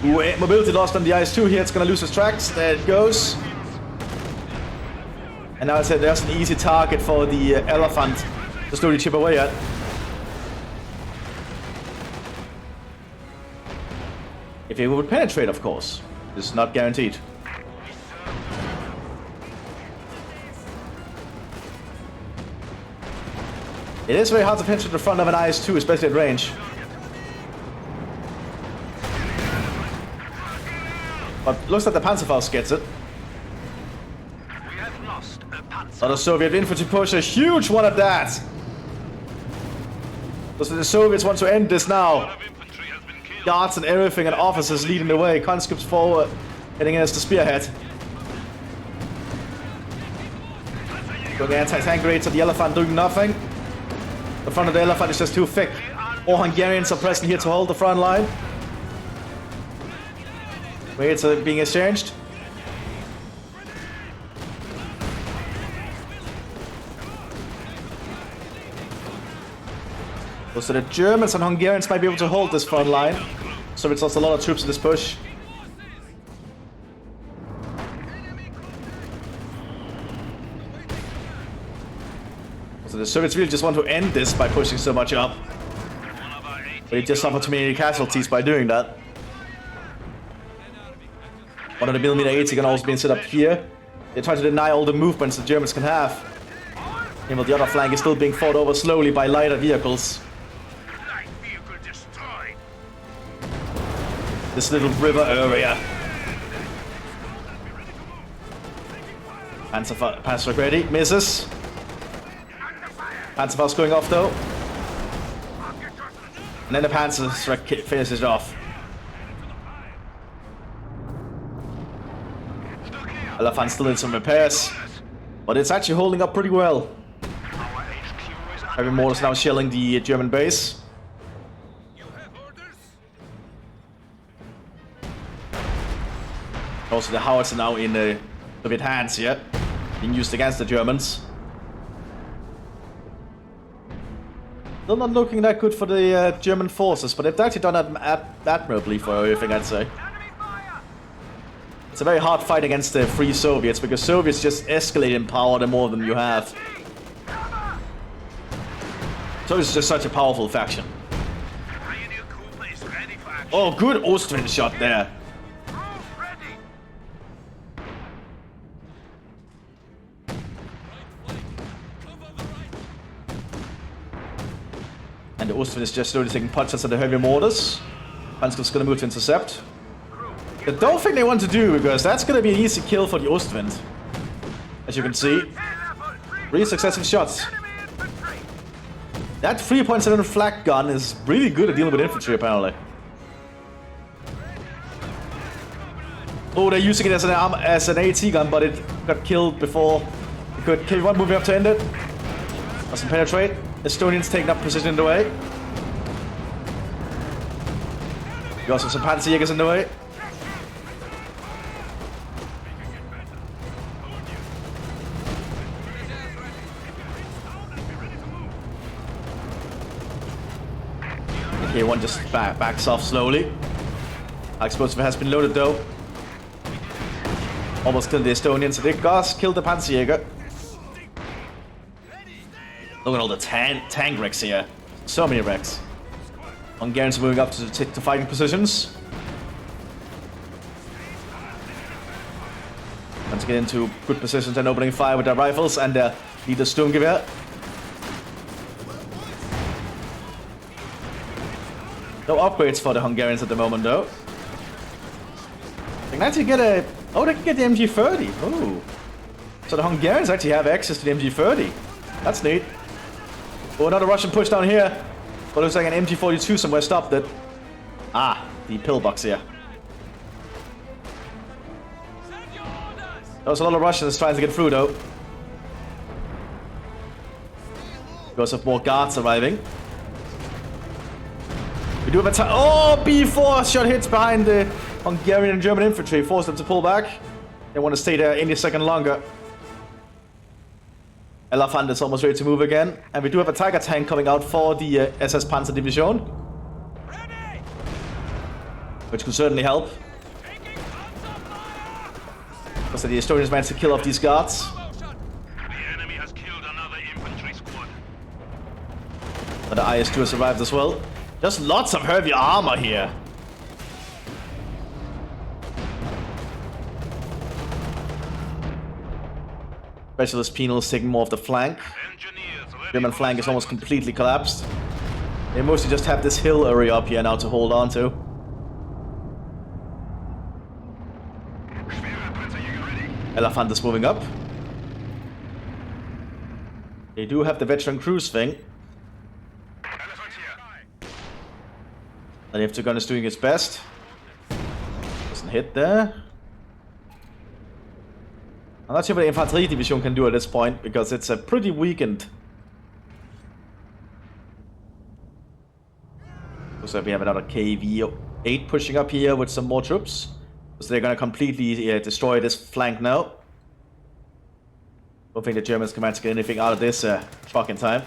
Ooh, mobility lost on the IS-2 here. It's gonna lose its tracks. There it goes. And now I said there's an easy target for the elephant to slowly chip away at. If it would penetrate, of course. This is not guaranteed. It is very hard to penetrate the front of an IS-2, especially at range. But looks like the Panzerfaust gets it. We have lost a Panzer. Other Soviet infantry push, a huge one at that. So the Soviets want to end this now. Infantry has been killed. Guards and everything and officers leading the way. Conscripts forward, heading against the Spearhead. Doing anti-tank grenades at the elephant, doing nothing. The front of the elephant is just too thick. All Hungarians are present here to hold the front line. Grenades are being exchanged. So the Germans and Hungarians might be able to hold this front line. So it's also a lot of troops in this push. So the Soviets really just want to end this by pushing so much up. But they just suffer too many casualties by doing that. One of the millimeter 80 can also be set up here. They try to deny all the movements the Germans can have. Meanwhile, the other flank is still being fought over slowly by lighter vehicles. This little river area. Panzer ready, misses. Panzerfaust going off though. And then the Panzer finishes it off. Elephant still in some repairs, but it's actually holding up pretty well. Heavy mortars now shelling the German base. Also, the howitzers are now in Soviet hands here, being used against the Germans. Still not looking that good for the German forces, but they've actually done that admirably for everything, I'd say. It's a very hard fight against the Free Soviets, because Soviets just escalate in power the more than you have. So it's just such a powerful faction. Oh, good Ostwind shot there. And the Ostwind is just slowly taking punches at the heavy mortars. Panzer's gonna move to intercept. I don't think they want to do, because that's gonna be an easy kill for the Ostwind. As you can see. 3 successive shots. That 3.7 flak gun is really good at dealing with infantry, apparently. Oh, they're using it as an AT gun, but it got killed before it could kill one, moving up to end it. Doesn't penetrate. Estonians taking up position in the way. You also have some Panzerjägers in the way. Okay, one just backs off slowly. Explosive has been loaded though. Almost killed the Estonians. They just killed the Panzerjäger. Look at all the tank wrecks here. So many wrecks. Hungarians are moving up to fighting positions. Once get into good positions and opening fire with their rifles and their leader Sturmgewehr. No upgrades for the Hungarians at the moment though. They can actually get a... Oh, they can get the MG30. Oh. So the Hungarians actually have access to the MG30. That's neat. Oh, another Russian push down here. But it looks like an MG42 somewhere stopped it. Ah, the pillbox here. There was a lot of Russians trying to get through though. Because of more guards arriving. We do have a time. Oh, B4 shot hits behind the Hungarian and German infantry. Forced them to pull back. They want to stay there any second longer. Elephant is almost ready to move again. And we do have a Tiger tank coming out for the SS Panzer Division. Which could certainly help. Because the Estonians managed to kill off these guards. The enemy has killed another infantry squad. But the IS-2 has survived as well. Just lots of heavy armor here. Specialist Penal is taking more of the flank. German flank is almost completely collapsed. They mostly just have this hill area up here now to hold on to. Elephant is moving up. They do have the veteran cruise thing. And F2 gun is doing its best. Doesn't hit there. I'm not sure what the infantry division can do at this point, because it's a pretty weakened. Looks like we have another KV-8 pushing up here with some more troops. So they're gonna completely destroy this flank now. Don't think the Germans can manage to get anything out of this fucking time.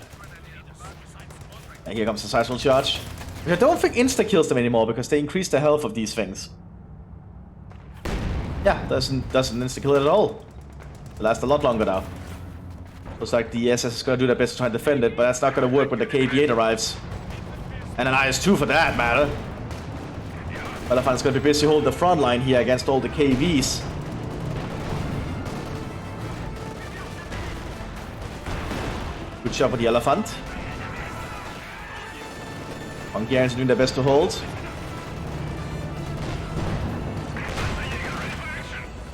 And here comes the sizable charge. Which I don't think insta-kills them anymore, because they increase the health of these things. Yeah, doesn't insta-kill it at all. It lasts a lot longer now. Looks like the SS is gonna do their best to try and defend it, but that's not gonna work when the KV-8 arrives. And an IS-2 for that matter. Elephant's gonna be busy holding the front line here against all the KVs. Good job with the Elephant. Hungarians are doing their best to hold.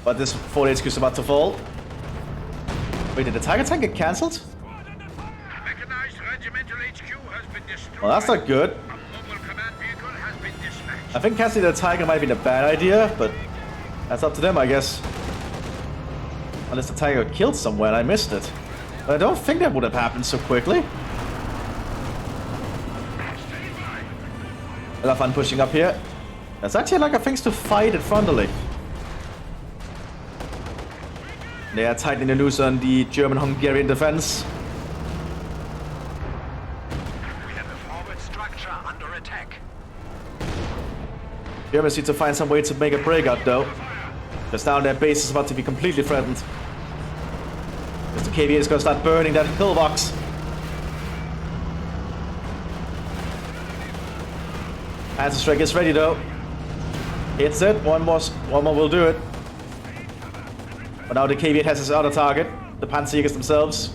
But this 4 HQ is about to fall. Wait, did the Tiger tank get cancelled? Well, that's not good. I think cancelling the Tiger might be a bad idea, but that's up to them, I guess. Unless the Tiger got killed somewhere and I missed it. But I don't think that would have happened so quickly. Elephant pushing up here. There's actually like a things to fight in frontally. They are tightening the noose on the German-Hungarian defense. We have a forward structure under attack. Germans need to find some way to make a breakout though. Because now their base is about to be completely threatened. Because the KVA is going to start burning that pillbox. Panzer strike is ready though. Hits it. One more will do it. But now the KV-8 has his other target. The Panzerjägers themselves.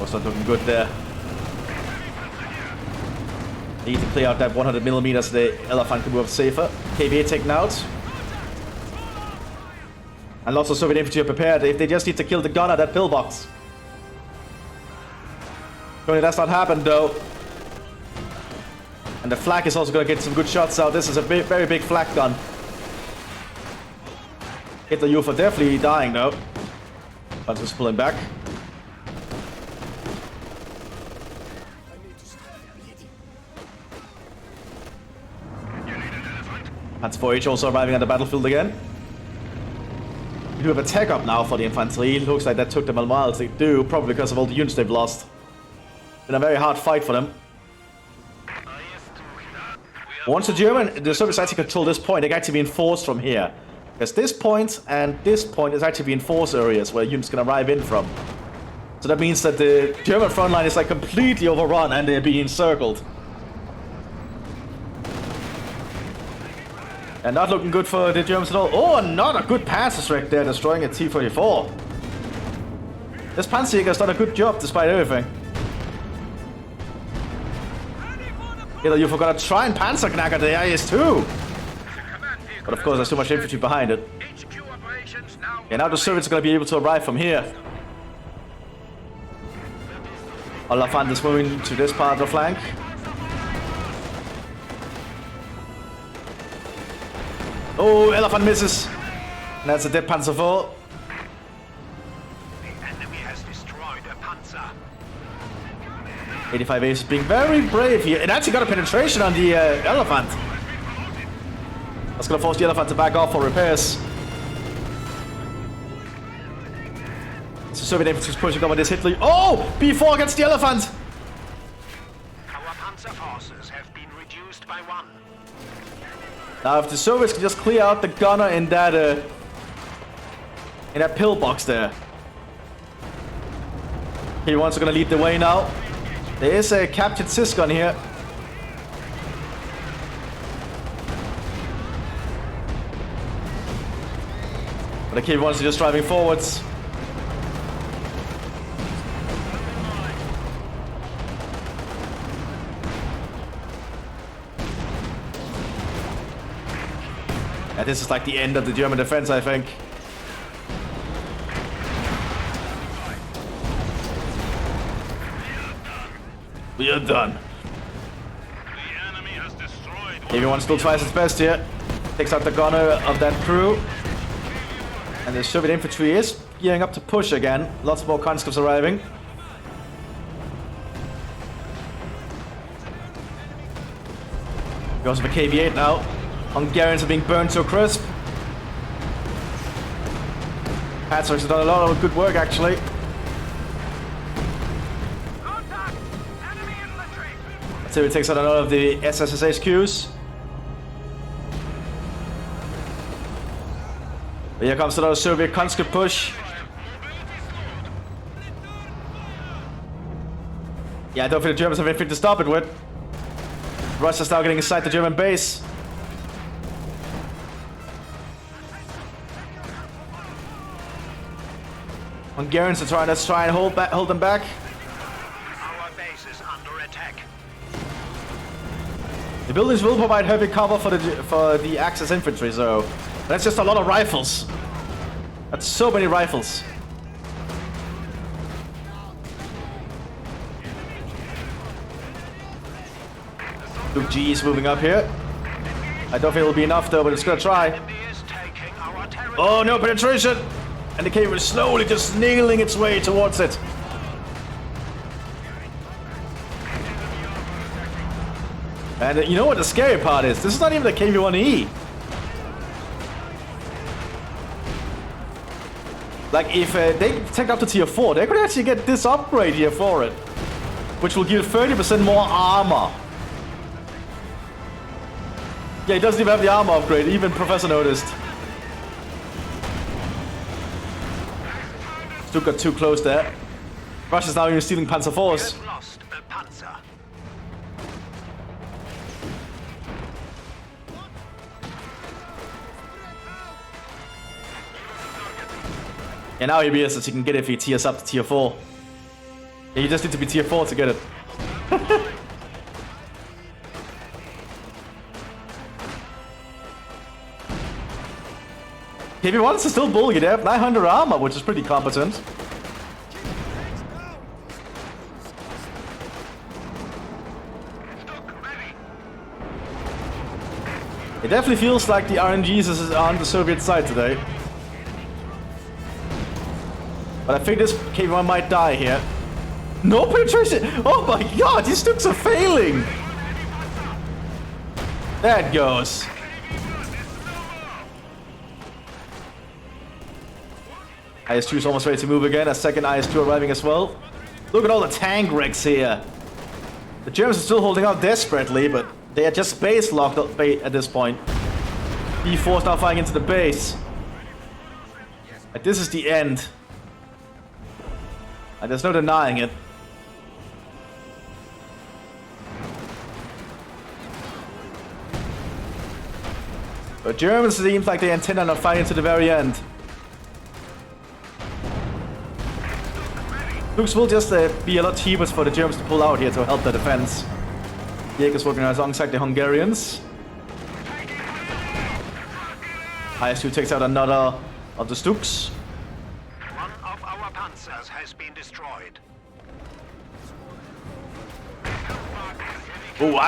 Was not looking good there. Need to clear out that 100mm so the Elephant can move safer. KV-8 taken out. And lots of Soviet infantry are prepared. If they just need to kill the gunner, that pillbox. Only that's not happened though. And the flak is also going to get some good shots out. This is a very big flak gun. Hitler Youth are definitely dying though. Panzer's pulling back. Panzer 4H also arriving on the battlefield again. We do have a tech up now for the infantry. It looks like that took them a while to do, probably because of all the units they've lost. Been a very hard fight for them. Once the Soviets actually control this point, they can actually be enforced from here. Because this point and this point is actually enforced areas where units can arrive in from. So that means that the German front line is like completely overrun and they're being encircled. And not looking good for the Germans at all. Oh, another good Panzer strike there, destroying a T-34. This Panzerjäger's done a good job despite everything. You forgot to try and Panzerknacker the IS-2. But of course there's too much infantry behind it. Yeah, now the Soviets are going to be able to arrive from here. Elephant is moving to this part of the flank. Oh, Elephant misses. And that's a dead Panzer 4. The enemy has destroyed a Panzer. 85 Ace being very brave here. It actually got a penetration on the Elephant. That's going to force the Elephant to back off for repairs. So Soviet infantry is pushing over this Hitler. Oh! B4 gets the Elephant! Our Panzer forces have been reduced by 1. Now if the Soviets can just clear out the gunner in that pillbox there. K1's going to lead the way now. There is a captured Sysgun here. But the K1s are just driving forwards. And this is like the end of the German defense, I think. We are done. The enemy has destroyed. Everyone still tries its best here. Takes out the gunner of that crew. And the Soviet infantry is gearing up to push again. Lots more conscripts arriving. Goes for KV-8 now. Hungarians are being burned to a crisp. Panzer has done a lot of good work actually. Contact! Enemy infantry! So it takes out a lot of the SSS HQs. But here comes another Soviet conscript push. Yeah, I don't think the Germans have anything to stop it with. Russia's now getting inside the German base. Hungarians are trying to hold them back. Our base is under attack. The buildings will provide heavy cover for the Axis infantry, so that's just a lot of rifles. That's so many rifles. Luke G is moving up here. I don't think it'll be enough though, but it's gonna try. Enemy is taking our territory. Oh no, penetration! And the cable is slowly just nailing its way towards it. And you know what the scary part is? This is not even the KV-1E. Like if they take up to tier 4, they could actually get this upgrade here for it. Which will give 30% more armor. Yeah, he doesn't even have the armor upgrade, even Professor noticed. Still got too close there. Russia's now even stealing Panzer IVs. We've lost a Panzer. And now he realizes that he can get it if he tiers up to tier 4. Yeah, you just need to be tier 4 to get it. KV-1s are still bulky, they have 900 armor, which is pretty competent. It definitely feels like the RNGs is on the Soviet side today. But I think this KV-1 might die here. No penetration! Oh my god, these Stukes are failing! There it goes. IS-2 is almost ready to move again. A second IS-2 arriving as well. Look at all the tank wrecks here. The Germans are still holding out desperately, but they are just base locked up at this point. B4 is now firing into the base. Like, this is the end. And there's no denying it. But Germans seem like they intend on fighting to the very end. Looks will just be a lot cheaper for the Germans to pull out here to help the defense. Jäger's working alongside the Hungarians. IS-2 takes out another of the Stukes. One of our Panzers has been destroyed. Oh,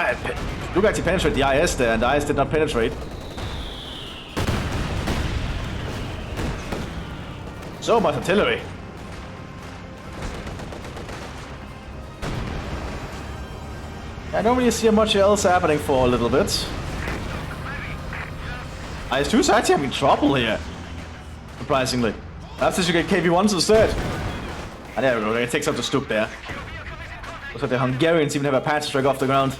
Stuk actually penetrated the IS there, and the IS did not penetrate. So much artillery. I don't really see much else happening for a little bit. IS-2 is actually having trouble here. Surprisingly. Perhaps they should get KV-1s instead. And there we go, it takes out the Stuk there. Looks like the Hungarians even have a Panzer strike off the ground.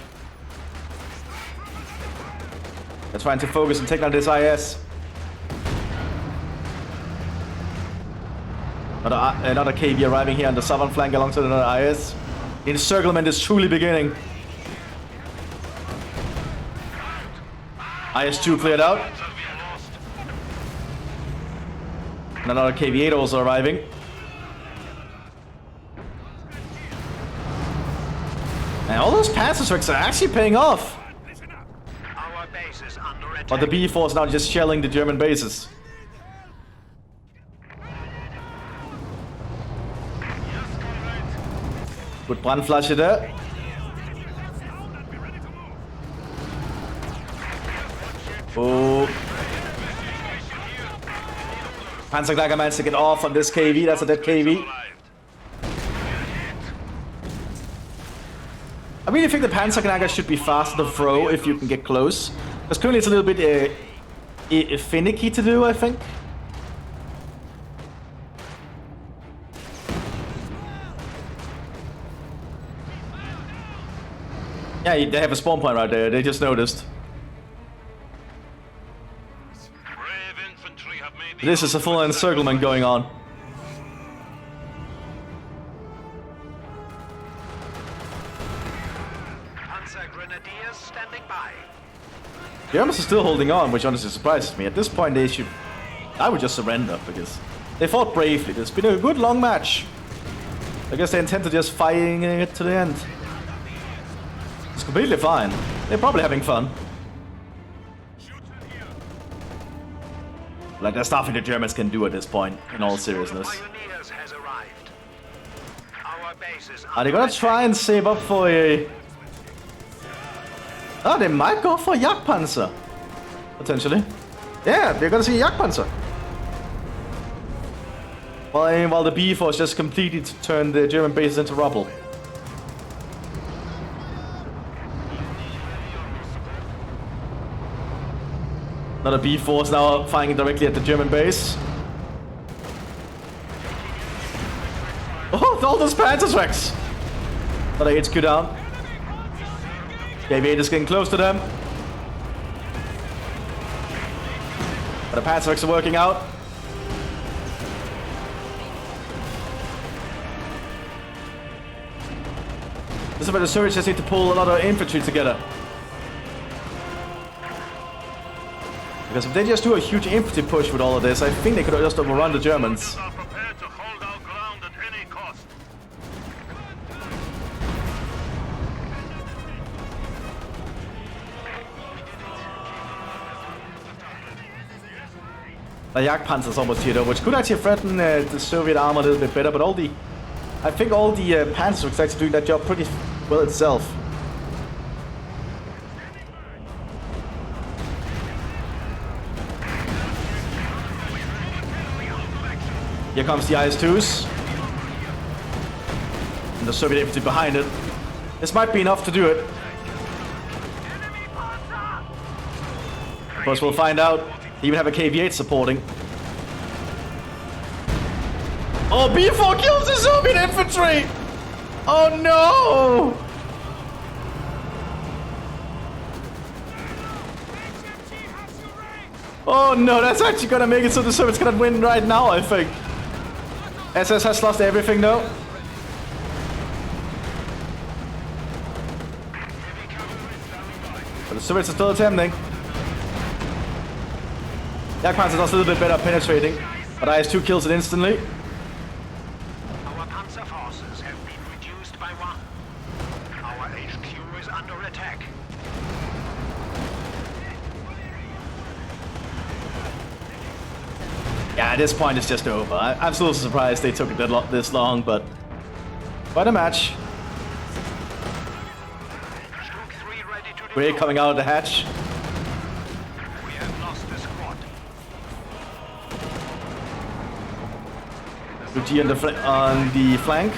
They're trying to focus and take down this IS. Another KV arriving here on the southern flank alongside another IS. The encirclement is truly beginning. IS-2 cleared out. And another KV-8 also arriving. And all those Panzer strikes are actually paying off. Our base is under attack. But the B4 is now just shelling the German bases. Good Brandflasche there. Panzerknacker managed to get off on this KV. That's a dead KV. I really think the Panzerknacker should be faster to throw if you can get close. Because currently it's a little bit finicky to do, I think. Yeah, they have a spawn point right there. They just noticed. This is a full encirclement going on. Panzer Grenadiers standing by. Germans are still holding on, which honestly surprises me. At this point, they should... I would just surrender, because they fought bravely. It's been a good long match. I guess they intend to just fighting it to the end. It's completely fine. They're probably having fun. Like, there's nothing the Germans can do at this point, in all seriousness. Are they gonna try and save up for a... Oh, they might go for a Jagdpanzer. Potentially. Yeah, they're gonna see a Jagdpanzer. While the B force just completely turned the German bases into rubble. Another B force now firing directly at the German base. Oh, all those Panzerschrecks! Another HQ down. KV-8 is getting close to them. But the Panzerschrecks are working out. This is where the Surge just need to pull a lot of infantry together. Because if they just do a huge infantry push with all of this, I think they could just overrun the Germans. The Jagdpanzer is almost here though, which could actually threaten the Soviet armor a little bit better, but I think all the Panzers are actually doing that job pretty well itself. Here comes the IS-2s. And the Soviet infantry behind it. This might be enough to do it. Of course, we'll find out. They even have a KV-8 supporting. Oh, B4 kills the Soviet infantry! Oh no! Oh no, that's actually gonna make it so the Soviets cannot win right now, I think. SS has lost everything though. But the Soviets are still attempting. Jagdpanzer does a little bit better penetrating, but IS-2 kills it instantly. Our Panzer forces have been reduced by 1. Our HQ is under attack. Yeah, at this point it's just over. I'm still surprised they took it this long, but quite a match. Great coming out of the hatch. We have lost a squad. G on the flank.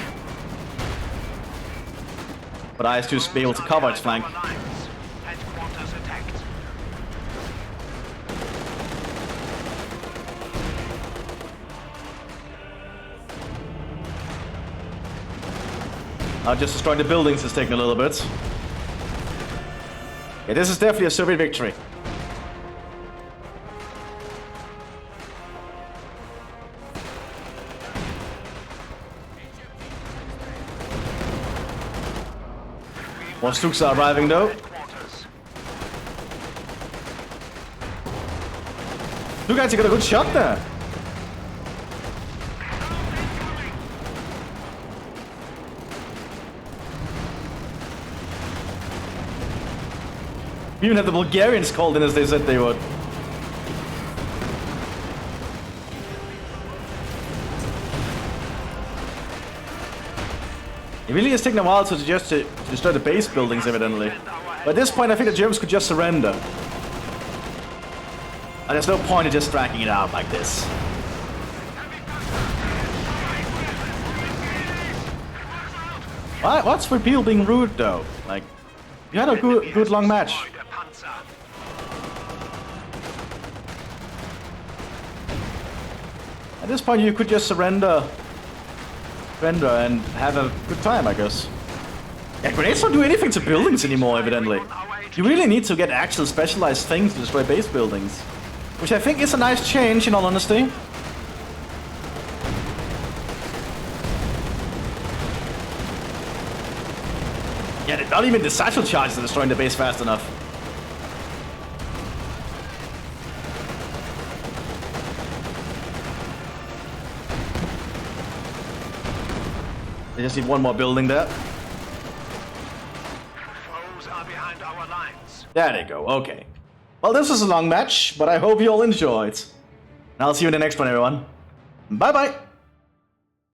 But IS-2 should be able to cover its flank. Headquarters attacked. Just destroying the buildings is taking a little bit. Yeah, this is definitely a Soviet victory. More Stuks are arriving though. You guys got a good shot there. We even had the Bulgarians called in as they said they would. It really is taking a while to destroy the base buildings, evidently. But at this point, I think the Germans could just surrender. And there's no point in just dragging it out like this. What's with people being rude though? Like, you had a good long match. Destroyed a panzer. At this point, you could just surrender and have a good time, I guess. Yeah, grenades don't do anything to buildings anymore, evidently. You really need to get actual specialized things to destroy base buildings. Which I think is a nice change, in all honesty. Yeah, not even the satchel charges are destroying the base fast enough. They just need one more building there. Foes are behind our lines. There they go, okay. Well, this was a long match, but I hope you all enjoyed. And I'll see you in the next one, everyone. Bye-bye!